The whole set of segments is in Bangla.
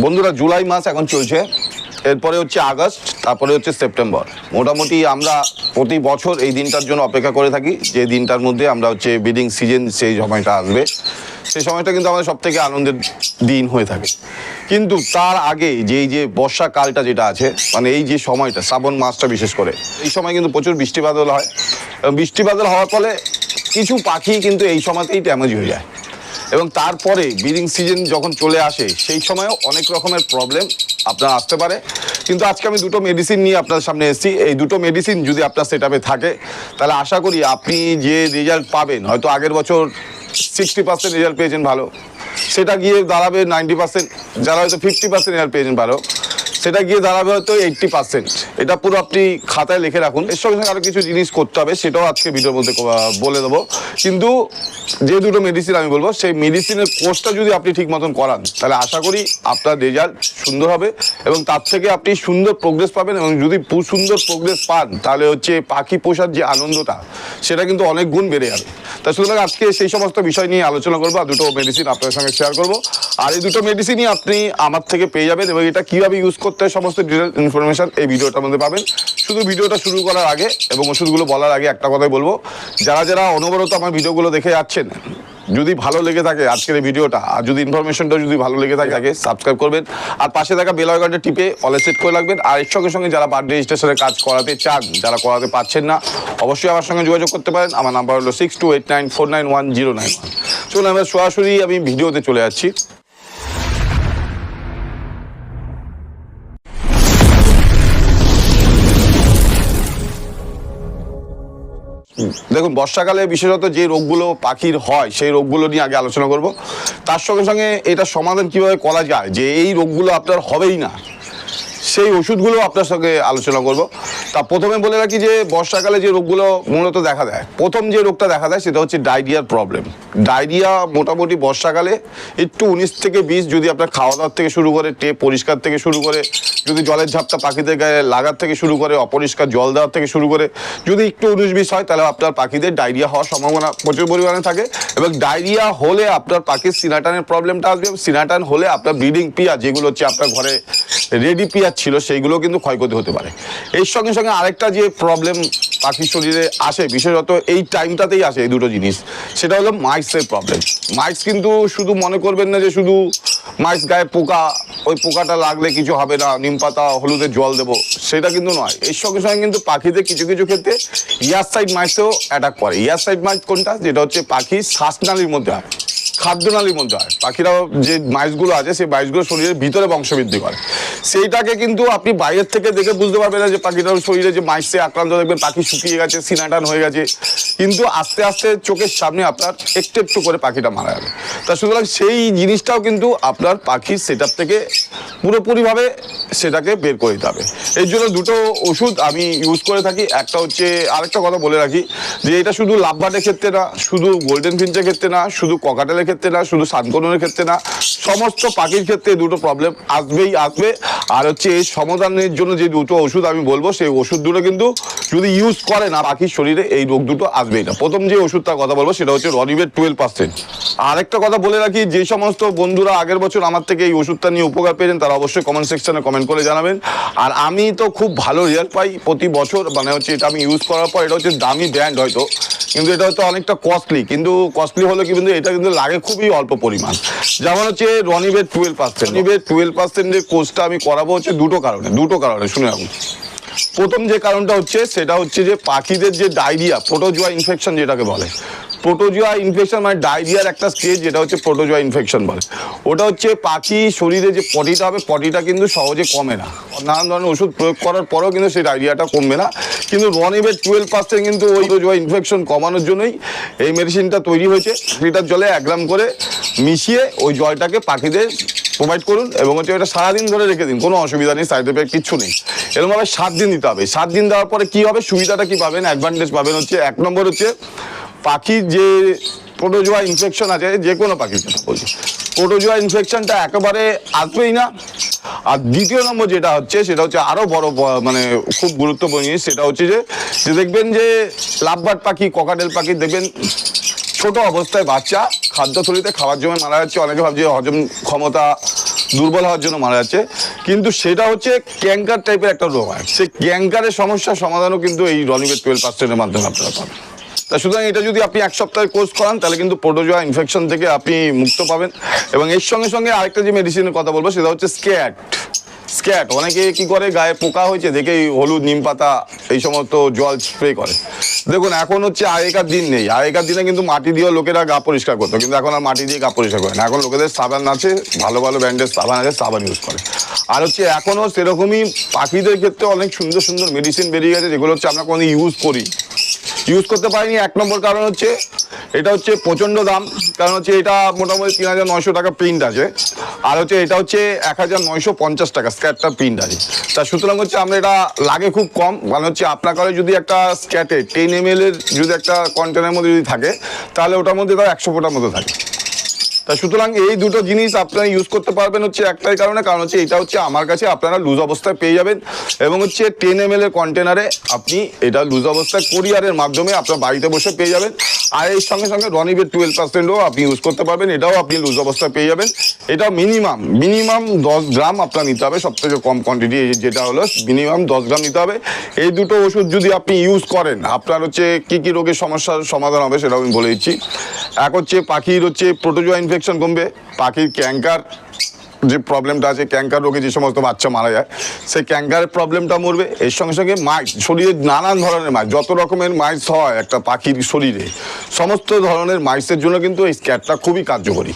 বন্ধুরা জুলাই মাস এখন চলছে, এরপরে হচ্ছে আগস্ট, তারপরে হচ্ছে সেপ্টেম্বর। মোটামুটি আমরা প্রতি বছর এই দিনটার জন্য অপেক্ষা করে থাকি, যে দিনটার মধ্যে আমরা হচ্ছে ব্রিডিং সিজন সেই সময়টা আসবে। সেই সময়টা কিন্তু আমাদের সবথেকে আনন্দের দিন হয়ে থাকে। কিন্তু তার আগে যে বর্ষাকালটা যেটা আছে, মানে এই যে সময়টা শ্রাবণ মাসটা বিশেষ করে, এই সময় কিন্তু প্রচুর বৃষ্টি বাদল হয়। বৃষ্টি বাদল হওয়ার ফলে কিছু পাখি কিন্তু এই সময়তেই ড্যামেজ হয়ে যায়। এবং তারপরে ব্রিডিং সিজন যখন চলে আসে সেই সময়ও অনেক রকমের প্রবলেম আপনার আসতে পারে। কিন্তু আজকে আমি দুটো মেডিসিন নিয়ে আপনার সামনে এসেছি। এই দুটো মেডিসিন যদি আপনার সেটআপে থাকে তাহলে আশা করি আপনি যে রেজাল্ট পাবেন, হয়তো আগের বছর 60% রেজাল্ট পেয়েছেন ভালো, সেটা গিয়ে দাঁড়াবে 90%। যারা হয়তো 50% রেজাল্ট পেয়েছেন ভালো, সেটা গিয়ে দাঁড়াবে হয়তো 80%। এটা পুরো আপনি খাতায় লিখে রাখুন। এর সঙ্গে সঙ্গে আরও কিছু জিনিস করতে হবে, সেটাও আজকে ভিডিওর মধ্যে বলে দেবো। কিন্তু যে দুটো মেডিসিন আমি বলবো, সেই মেডিসিনের কোর্সটা যদি আপনি ঠিক মতন করান তাহলে আশা করি আপনার রেজাল্ট সুন্দর হবে এবং তার থেকে আপনি সুন্দর প্রোগ্রেস পাবেন। এবং যদি সুন্দর প্রোগ্রেস পান তাহলে হচ্ছে পাখি পোষার যে আনন্দটা, সেটা কিন্তু অনেক গুণ বেড়ে যাবে। তা সুতরাং আজকে সেই সমস্ত বিষয় নিয়ে আলোচনা করবো, আর দুটো মেডিসিন আপনাদের সঙ্গে শেয়ার করবো। আর এই দুটো মেডিসিনই আপনি আমার থেকে পেয়ে যাবেন এবং এটা কীভাবে ইউজ করতে হয় সমস্ত ডিটেল ইনফরমেশন এই ভিডিওটার মধ্যে পাবেন। শুধু ভিডিওটা শুরু করার আগে এবং ওষুধগুলো বলার আগে একটা কথাই বলবো, যারা যারা অনবরত আমার ভিডিওগুলো দেখে যাচ্ছেন, যদি ভালো লেগে থাকে আজকের এই ভিডিওটা, আর যদি ইনফরমেশনটা যদি ভালো লেগে থাকে সাবস্ক্রাইব করবেন, আর পাশে থাকা বেল আইকনটা টিপে অলে সেট করে রাখবেন। আর এর সঙ্গে সঙ্গে যারা বার্থডে রেজিস্ট্রেশনের কাজ করাতে চান, যারা করাতে পারছেন না, অবশ্যই আমার সঙ্গে যোগাযোগ করতে পারেন। আমার নাম্বার হলো 6289491091। চলুন আমরা সরাসরি আমি ভিডিওতে চলে যাচ্ছি। দেখুন, বর্ষাকালে বিশেষত যে রোগগুলো পাখির হয় সেই রোগগুলো নিয়ে আগে আলোচনা করব। তার সঙ্গে সঙ্গে এটা সমাধান কিভাবে করা যায়, যে এই রোগগুলো আপনার হবেই না, সেই ওষুধগুলো আপনার সঙ্গে আলোচনা করব। তা প্রথমে বলে রাখি যে বর্ষাকালে যে রোগগুলো মূলত দেখা দেয়, প্রথম যে রোগটা দেখা দেয় সেটা হচ্ছে ডায়রিয়ার প্রবলেম। ডায়রিয়া মোটামুটি বর্ষাকালে একটু 19 থেকে 20, যদি আপনার খাওয়া দাওয়ার থেকে শুরু করে, টেপ পরিষ্কার থেকে শুরু করে, যদি জলের ঝাপটা পাখিদের গায়ে লাগার থেকে শুরু করে, অপরিষ্কার জল দেওয়ার থেকে শুরু করে, যদি একটু 19-20 হয় তাহলে আপনার পাখিদের ডায়রিয়া হওয়ার সম্ভাবনা প্রচুর পরিমাণে থাকে। এবং ডায়রিয়া হলে আপনার পাখির সিনাটানের প্রবলেমটা আসবে। সিনাটান হলে আপনার ব্রিডিং পিয়া, যেগুলো হচ্ছে আপনার ঘরে রেডি পিয়া ছিল, সেইগুলো কিন্তু ক্ষয়ক্ষতি হতে পারে। এর সঙ্গে সঙ্গে আরেকটা যে প্রবলেম পাখির শরীরে আসে, বিশেষত এই টাইমটাতেই আসে এই দুটো জিনিস, সেটা হলো মাইটসের প্রবলেম। মাইটস কিন্তু শুধু মনে করবেন না যে শুধু মাইটস গায়ে পোকা, ওই পোকাটা লাগলে কিছু হবে না, নিম পাতা হলুদের জল দেবো, সেটা কিন্তু নয়। এর সঙ্গে সঙ্গে কিন্তু পাখিদের কিছু কিছু ক্ষেত্রে ইয়ারসাইড মাইটসেও অ্যাটাক করে। ইয়ারসাইড মাইটস কোনটা? যেটা হচ্ছে পাখির শ্বাসনালীর মধ্যে হয়, খাদ্যনালীর মধ্যে হয়। পাখিরা যে মাইটসগুলো আছে, সেই মাইটসগুলো শরীরের ভিতরে বংশবৃদ্ধি করে। সেইটাকে কিন্তু আপনি বাইরের থেকে দেখে বুঝতে পারবেন না যে পাখিটার শরীরে যে মাইটসে আক্রান্ত, দেখবেন পাখি শুকিয়ে গেছে, সিনাটান হয়ে গেছে, কিন্তু আস্তে আস্তে চোখের সামনে আপনার একটু একটু করে পাখিটা মারা যাবে। তা সুতরাং সেই জিনিসটাও কিন্তু আপনার পাখির সেটআপ থেকে পুরোপুরিভাবে সেটাকে বের করে দিতে হবে। এই জন্য দুটো ওষুধ আমি ইউজ করে থাকি। একটা হচ্ছে, আরেকটা কথা বলে রাখি, যে এটা শুধু লাভবার্ডের ক্ষেত্রে না, শুধু গোল্ডেন ফিঞ্চের ক্ষেত্রে না, শুধু ককাটেলের ক্ষেত্রে না, শুধু সানকোনের ক্ষেত্রে না, সমস্ত পাখির ক্ষেত্রে দুটো প্রবলেম আসবেই আসবে। আর হচ্ছে এই সমাধানের জন্য যে দুটো ওষুধ আমি বলবো, সেই ওষুধ দুটো কিন্তু যদি ইউজ করে না, পাখির শরীরে এই রোগ দুটো আসবেই না। প্রথম যে ওষুধটার কথা বলবো সেটা হচ্ছে রনিবের 12%। আরেকটা কথা বলে রাখি, যে সমস্ত বন্ধুরা আগের বছর আমার থেকে এই ওষুধটা নিয়ে উপকার পেয়েছেন তারা অবশ্যই কমেন্ট সেকশনে কমেন্ট করে জানাবেন। আর আমি তো খুব ভালো রেজাল্ট পাই প্রতি বছর, মানে হচ্ছে এটা আমি ইউজ করার পর, এটা হচ্ছে দামি ব্র্যান্ড হয়তো, কিন্তু এটা হয়তো অনেকটা কস্টলি, কিন্তু কস্টলি হলে কিন্তু এটা কিন্তু লাগে খুবই অল্প পরিমাণ। যেমন হচ্ছে রনিবের 12%। রনিবের 12%-এর কোর্সটা আমি করাবো হচ্ছে দুটো কারণে শুনে রাখুন। প্রথম যে কারণটা হচ্ছে, সেটা হচ্ছে যে পাখিদের যে ডায়রিয়া, প্রোটোজোয়া ইনফেকশন যেটাকে বলে, প্রোটোজোয়া ইনফেকশন মানে ডায়রিয়ার একটা স্টেজ, যেটা হচ্ছে প্রোটোজোয়া ইনফেকশন বলে। ওটা হচ্ছে পাখি শরীরে যে পটিটা হবে, পটিটা কিন্তু সহজে কমে না, নানান ধরনের ওষুধ প্রয়োগ করার পরেও কিন্তু সেই ডায়রিয়াটা কমবে না। কিন্তু রনিবের 12% কিন্তু ওই প্রোটোজোয়া ইনফেকশন কমানোর জন্যই এই মেডিসিনটা তৈরি হয়েছে। লিটার জলে 1 গ্রাম করে মিশিয়ে ওই জলটাকে পাখিদের প্রোভাইড করুন এবং হচ্ছে এটা সারাদিন ধরে রেখে দিন, কোনো অসুবিধা নেই, সাইড এফেক্ট কিচ্ছু নেই। এরকমভাবে 7 দিন দিতে হবে। 7 দিন দেওয়ার পরে কী হবে, সুবিধাটা কী পাবেন, অ্যাডভান্টেজ পাবেন হচ্ছে, 1 নম্বর হচ্ছে পাখির যে প্রোটোজোয়া ইনফেকশন আছে, যে কোনো পাখির কথা বলছি, প্রোটোজোয়া ইনফেকশনটা একেবারে আসবেই না। আর দ্বিতীয় নম্বর যেটা হচ্ছে, সেটা হচ্ছে আরও বড়, মানে খুব গুরুত্বপূর্ণ জিনিস, সেটা হচ্ছে যে দেখবেন যে লাভবার্ড পাখি, ককাটেল পাখি দেখবেন ছোট অবস্থায় বাচ্চা খাদ্য থলিতে খাওয়ার জন্য মারা যাচ্ছে। অনেকে ভাবছে হজম ক্ষমতা দুর্বল হওয়ার জন্য মারা যাচ্ছে। কিন্তু সেটা হচ্ছে ক্যাঙ্কার টাইপের একটা রোগ হয়, সেই ক্যাঙ্কারের সমস্যার সমাধানও কিন্তু এই রনিবেট 12% মাধ্যমে আপনারা পাবেন। তা সুতরাং এটা যদি আপনি এক সপ্তাহের কোর্স করান তাহলে কিন্তু প্রোটোজোয়া ইনফেকশন থেকে আপনি মুক্ত পাবেন। এবং এর সঙ্গে সঙ্গে আরেকটা যে মেডিসিনের কথা বলবো সেটা হচ্ছে স্ক্যাট। অনেকে কি করে, গায়ে পোকা হয়েছে দেখেই হলুদ, নিম পাতা এই সমস্ত জল স্প্রে করে। দেখুন এখন হচ্ছে আগেকার দিন নেই, আগেকার দিনে কিন্তু মাটি দিয়েও লোকেরা গা পরিষ্কার করতো, কিন্তু এখন আর মাটি দিয়ে গা পরিষ্কার করে না। এখন লোকেদের সাবান আছে, ভালো ভালো ব্র্যান্ডের সাবান আছে, সাবান ইউজ করে। আর হচ্ছে এখনও সেরকমই পাখিদের ক্ষেত্রে অনেক সুন্দর সুন্দর মেডিসিন বেরিয়ে গেছে, যেগুলো হচ্ছে আমরা কোনো ইউজ করতে পারিনি। এক নম্বর কারণ হচ্ছে এটা হচ্ছে প্রচণ্ড দাম, কারণ হচ্ছে এটা মোটামুটি 3,900 টাকা প্রিন্ট আছে, আর হচ্ছে এটা হচ্ছে 1,950 টাকা স্ক্যাটটা প্রিন্ট আছে। তা সুতরাং হচ্ছে আমরা এটা লাগে খুব কম, মানে হচ্ছে আপনার কাছে যদি একটা স্ক্যাটে 10 ml এর যদি একটা কন্টেনারের মধ্যে যদি থাকে তাহলে ওটার মধ্যে তার 100 ফোঁটার মতো থাকে। তা সুতরাং এই দুটো জিনিস আপনারা ইউজ করতে পারবেন হচ্ছে একটাই কারণ হচ্ছে এটা হচ্ছে আমার কাছে আপনারা লুজ অবস্থায় পেয়ে যাবেন, এবং হচ্ছে 10 ml এর কন্টেনারে আপনি এটা লুজ অবস্থায় কুরিয়ারের মাধ্যমে আপনার বাড়িতে বসে পেয়ে যাবেন। আর এর সঙ্গে সঙ্গে রনিবেট 12%ও আপনি ইউজ করতে পারবেন, এটাও আপনি লুজ অবস্থায় পেয়ে যাবেন। এটা মিনিমাম 10 গ্রাম আপনার নিতে হবে, সব থেকে কম কোয়ান্টিটি যেটা হলো মিনিমাম 10 গ্রাম নিতে হবে। এই দুটো ওষুধ যদি আপনি ইউজ করেন আপনার হচ্ছে কী রোগের সমস্যার সমাধান হবে সেটা আমি বলে দিচ্ছি। এক হচ্ছে পাখির হচ্ছে প্রোটোজোয়া ইনফেকশন কমবে, পাখির ক্যাঙ্কার যে প্রবলেমটা আছে, ক্যাঙ্কার রোগে যে সমস্ত বাচ্চা মারা যায় সেই ক্যাঙ্কারের প্রবলেমটা মরবে। এর সঙ্গে সঙ্গে মাইট, শরীরে নানান ধরনের মাইট, যত রকমের মাইটস হয় একটা পাখির শরীরে, সমস্ত ধরনের মাইটসের জন্য কিন্তু এই স্ক্যাটটা খুবই কার্যকরী,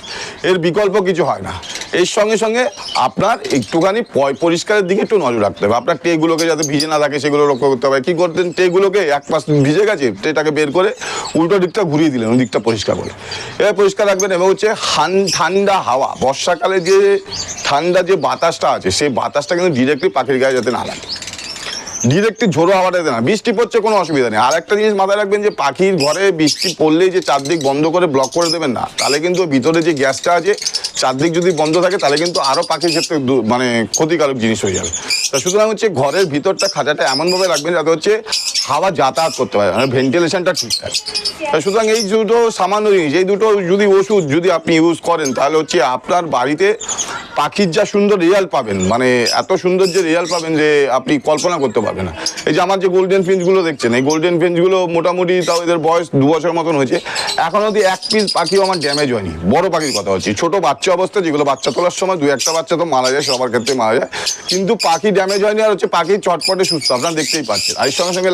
এর বিকল্প কিছু হয় না। এর সঙ্গে সঙ্গে আপনার একটুখানি পরিষ্কারের দিকে একটু নজর রাখতে হবে, আপনার ট্রেগুলোকে যাতে ভিজে না থাকে সেগুলো লক্ষ্য করতে হবে। কী করতেন, ট্রেগুলোকে এক পাশ ভিজে গেছে, ট্রেটাকে বের করে উল্টো দিকটা ঘুরিয়ে দিলেন, ওই দিকটা পরিষ্কার করে এবার পরিষ্কার রাখবেন। এবং হচ্ছে ঠান্ডা হাওয়া, বর্ষাকালে যে ঠান্ডা যে বাতাসটা আছে সেই বাতাসটা কিন্তু ডিরেক্টলি পাখির গায়ে যাতে না লাগে, ডিরেক্টলি ঝোড়ো হাওয়াটা না। বৃষ্টি পড়ছে কোনো অসুবিধা নেই। আর একটা জিনিস মাথায় রাখবেন যে পাখির ঘরে বৃষ্টি পড়লেই যে চারদিক বন্ধ করে ব্লক করে দেবেন না, তাহলে কিন্তু ভিতরে যে গ্যাসটা আছে চারদিক যদি বন্ধ থাকে তাহলে কিন্তু আরও পাখির ক্ষেত্রে মানে ক্ষতিকারক জিনিস হয়ে যাবে। তা সুতরাং হচ্ছে ঘরের ভিতরটা খাঁচাটা এমনভাবে রাখবেন যাতে হচ্ছে হাওয়া যাতায়াত করতে পারে, মানে ভেন্টিলেশনটা ঠিক থাকে। তা সুতরাং এই দুটো সামান্য জিনিস, এই দুটো যদি ওষুধ যদি আপনি ইউজ করেন তাহলে হচ্ছে আপনার বাড়িতে পাখির যা সুন্দর রেজাল্ট পাবেন, মানে এত সুন্দর যে রেজাল্ট পাবেন যে আপনি কল্পনা করতে পারবেন না। এই যে আমার যে গোল্ডেন ফিঞ্চগুলো দেখছেন, এই গোল্ডেন ফিঞ্চগুলো মোটামুটি তাও এদের বয়স 2 বছর মতন হয়েছে, এখন অবধি এক পিস পাখিও আমার ড্যামেজ হয়নি। বড় পাখির কথা হচ্ছে, ছোট বাচ্চা অবস্থা যেগুলো বাচ্চা তোলার সময় 2-1টা বাচ্চা তো মারা যায়, সবার ক্ষেত্রে মারা যায়, কিন্তু পাখি ড্যামেজ হয়নি। আর হচ্ছে পাখি চটপটে সুস্থ, আপনারা দেখতেই পাচ্ছেন। আর এর সঙ্গে সঙ্গে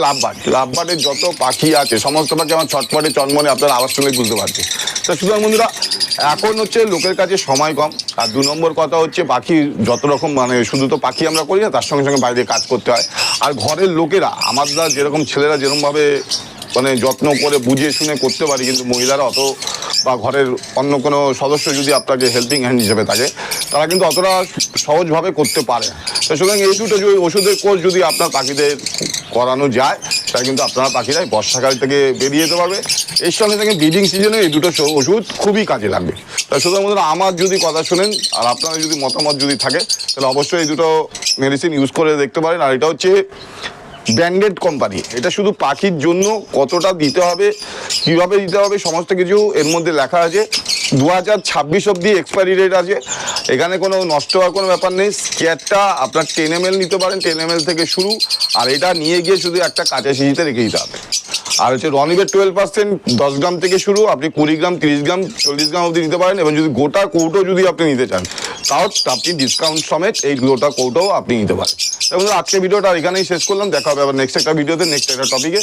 লাভবার্ডের যত পাখি আছে সমস্ত পাখি আমার চটপটে চনমনে আপনার আওয়াজ শুনলে বুঝতে পারছে। তো সুতরাং বন্ধুরা এখন হচ্ছে লোকের কাছে সময় কম, আর 2 নম্বর কথা হচ্ছে পাখি যত রকম মানে শুধু তো পাখি আমরা করি না, তার সঙ্গে সঙ্গে বাইরে কাজ করতে হয়। আর ঘরের লোকেরা আমরা যেরকম ছেলেরা যেরকমভাবে মানে যত্ন করে বুঝিয়ে শুনে করতে পারি, কিন্তু মহিলারা অত, বা ঘরের অন্য কোনো সদস্য যদি আপনাকে হেল্পিং হ্যান্ড হিসেবে থাকে তারা কিন্তু অতটা সহজভাবে করতে পারে। তো সুতরাং এই দুটো ওষুধের কোর্স যদি আপনার পাখিদের করানো যায় তাহলে কিন্তু আপনারা পাখিরা বর্ষাকাল থেকে বেরিয়ে যেতে পারবে। এর সঙ্গে সঙ্গে ব্রিডিং সিজনে এই দুটো ওষুধ খুবই কাজে লাগবে। তাই সুতরাং বন্ধুরা আমার যদি কথা শোনেন আর আপনারা যদি মতামত যদি থাকে তাহলে অবশ্যই এই দুটো মেডিসিন ইউজ করে দেখতে পারেন। আর এটা হচ্ছে ব্র্যান্ডেড কোম্পানি, এটা শুধু পাখির জন্য কতটা দিতে হবে, কীভাবে দিতে হবে সমস্ত কিছু এর মধ্যে লেখা আছে। 2026 অবধি এক্সপায়ারি ডেট আছে, এখানে কোনো নষ্ট হওয়ার কোনো ব্যাপার নেই। স্ক্যাটটা আপনার 10 ml নিতে পারেন, 10 ml থেকে শুরু, আর এটা নিয়ে গিয়ে শুধু একটা কাঁচা শিশিতে রেখে দিতে হবে। আর হচ্ছে রনিবেট 12% 10 গ্রাম থেকে শুরু, আপনি 20 গ্রাম, 30 গ্রাম, 40 গ্রাম অবধি নিতে পারেন। এবং যদি গোটা কৌটো যদি আপনি নিতে চান তাও আপনি ডিসকাউন্ট সমেত এই গোটা কৌটোও আপনি নিতে পারেন। এবং আজকে ভিডিওটা এখানেই শেষ করলাম, দেখা হবে আবার নেক্সট একটা ভিডিওতে, নেক্সট একটা টপিকে।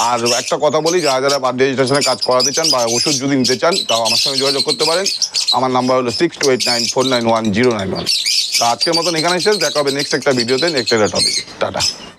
আর একটা কথা বলি, যারা বার্থ রেজিস্ট্রেশনে কাজ করাতে চান বা ওষুধ যদি নিতে চান তাও আমার সঙ্গে যোগাযোগ করতে পারেন। আমার নাম্বার হলো 6289491091। তা আজকের মতন এখানেই শেষ, দেখা হবে নেক্সট একটা ভিডিওতে, নেক্সট একটা টপিকে। টাটা।